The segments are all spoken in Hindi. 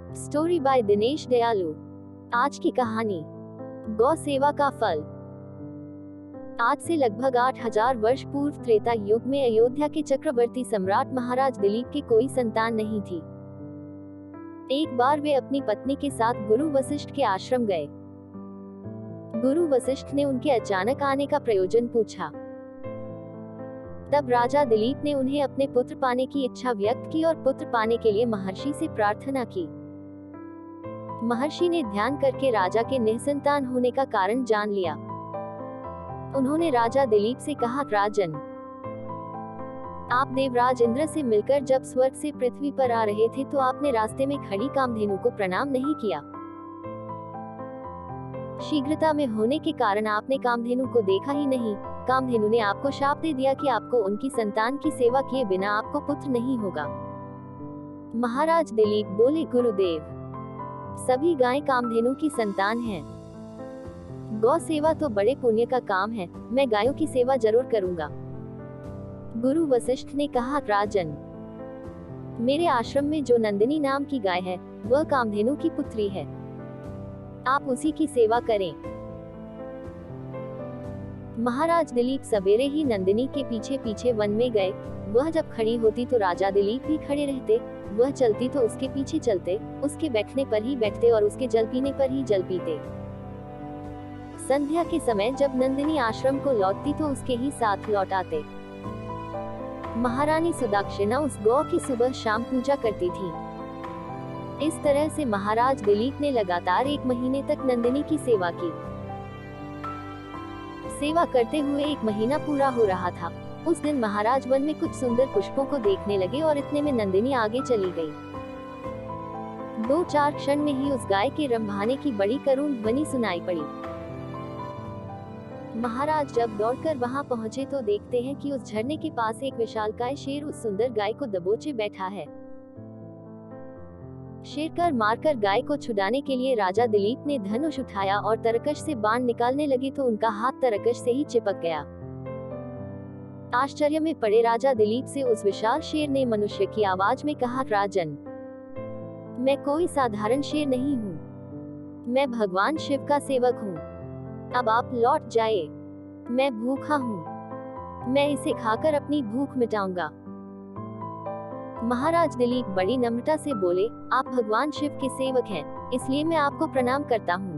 स्टोरी बाय दिनेश दयालु। आज की कहानी, गौ सेवा का फल। आज से लगभग 8000 वर्ष पूर्व त्रेता युग में अयोध्या के चक्रवर्ती सम्राट महाराज दिलीप के कोई संतान नहीं थी। एक बार वे अपनी पत्नी के साथ गुरु वशिष्ठ के आश्रम गए। गुरु वशिष्ठ ने उनके अचानक आने का प्रयोजन पूछा। तब राजा दिलीप ने उन्हें अपने पुत्र पाने की इच्छा व्यक्त की और पुत्र पाने के लिए महर्षि से प्रार्थना की। महर्षि ने ध्यान करके राजा के निसंतान होने का कारण जान लिया। उन्होंने राजा दिलीप से कहा, राजन, आप देवराज इंद्र से मिलकर जब स्वर्ग से पृथ्वी पर आ रहे थे तो आपने रास्ते में खड़ी कामधेनु को प्रणाम नहीं किया। शीघ्रता में होने के कारण आपने कामधेनु को देखा ही नहीं। कामधेनु ने आपको शाप दे दिया कि आपको उनकी संतान की सेवा किए बिना आपको पुत्र नहीं होगा। महाराज दिलीप बोले, गुरुदेव, सभी गायें कामधेनु की संतान हैं। गौ सेवा तो बड़े पुण्य का काम है, मैं गायों की सेवा जरूर करूंगा। गुरु वशिष्ठ ने कहा, राजन, मेरे आश्रम में जो नंदिनी नाम की गाय है वह कामधेनु की पुत्री है, आप उसी की सेवा करें। महाराज दिलीप सवेरे ही नंदिनी के पीछे पीछे वन में गए। वह जब खड़ी होती तो राजा दिलीप भी खड़े रहते, वह चलती तो उसके पीछे चलते, उसके बैठने पर ही बैठते और उसके जल पीने पर ही जल पीते। संध्या के समय जब नंदिनी आश्रम को लौटती तो उसके ही साथ लौट आते। महारानी सुदाक्षिणा उस गौ की सुबह शाम पूजा करती थी। इस तरह से महाराज दिलीप ने लगातार 1 महीने तक नंदिनी की सेवा की। सेवा करते हुए 1 महीना पूरा हो रहा था। उस दिन महाराज वन में कुछ सुंदर पुष्पों को देखने लगे और इतने में नंदिनी आगे चली गई। 2-4 क्षण में ही उस गाय के रंभाने की बड़ी करुण ध्वनि सुनाई पड़ी। महाराज जब दौड़कर वहां पहुंचे तो देखते हैं कि उस झरने के पास एक विशालकाय शेर उस सुंदर गाय को दबोचे बैठा है। शेर कर मारकर गाय को छुड़ाने के लिए राजा दिलीप ने धनुष उठाया और तरकश से बाण निकालने लगे तो उनका हाथ तरकश से ही चिपक गया। आश्चर्य में पड़े राजा दिलीप से उस विशाल शेर ने मनुष्य की आवाज में कहा, राजन, मैं कोई साधारण शेर नहीं हूँ, मैं भगवान शिव का सेवक हूँ। अब आप लौट जाए, मैं भूखा हूँ, मैं इसे खाकर अपनी भूख मिटाऊंगा। महाराज दिलीप बड़ी नम्रता से बोले, आप भगवान शिव के सेवक हैं, इसलिए मैं आपको प्रणाम करता हूँ।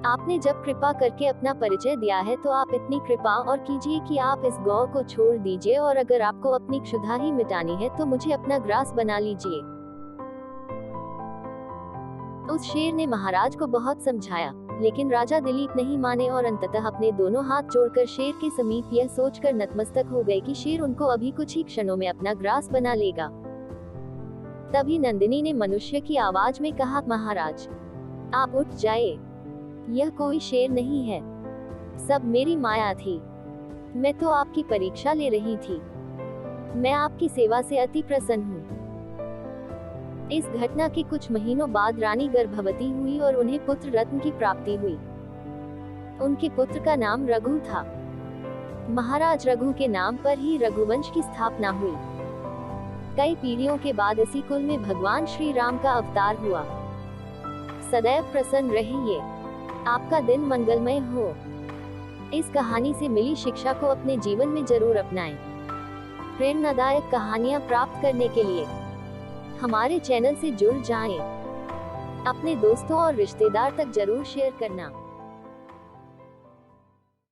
आपने जब कृपा करके अपना परिचय दिया है तो आप इतनी कृपा और कीजिए कि आप इस गौ को छोड़ दीजिए और अगर आपको अपनी क्षुधा ही मिटानी है तो मुझे अपना ग्रास बना लीजिए। उस शेर ने महाराज को बहुत समझाया, लेकिन राजा दिलीप नहीं माने और अंततः अपने दोनों हाथ जोड़कर शेर के समीप यह सोचकर नतमस्तक हो गए कि शेर उनको अभी कुछ ही क्षणों में अपना ग्रास बना लेगा। तभी नंदिनी ने मनुष्य की आवाज में कहा, महाराज, आप उठ जाए, यह कोई शेर नहीं है, सब मेरी माया थी। मैं तो आपकी परीक्षा ले रही थी। मैं आपकी सेवा से अति प्रसन्न हूँ। इस घटना के कुछ महीनों बाद रानी गर्भवती हुई और उन्हें पुत्र रत्न की प्राप्ति हुई। उनके पुत्र का नाम रघु था। महाराज रघु के नाम पर ही रघुवंश की स्थापना हुई। कई पीढ़ियों के बाद इसी कुल में भगवान श्री राम का अवतार हुआ। सदैव प्रसन्न रहिए, आपका दिन मंगलमय हो। इस कहानी से मिली शिक्षा को अपने जीवन में जरूर अपनाएं। प्रेरणादायक कहानियां प्राप्त करने के लिए हमारे चैनल से जुड़ जाएं। अपने दोस्तों और रिश्तेदार तक जरूर शेयर करना।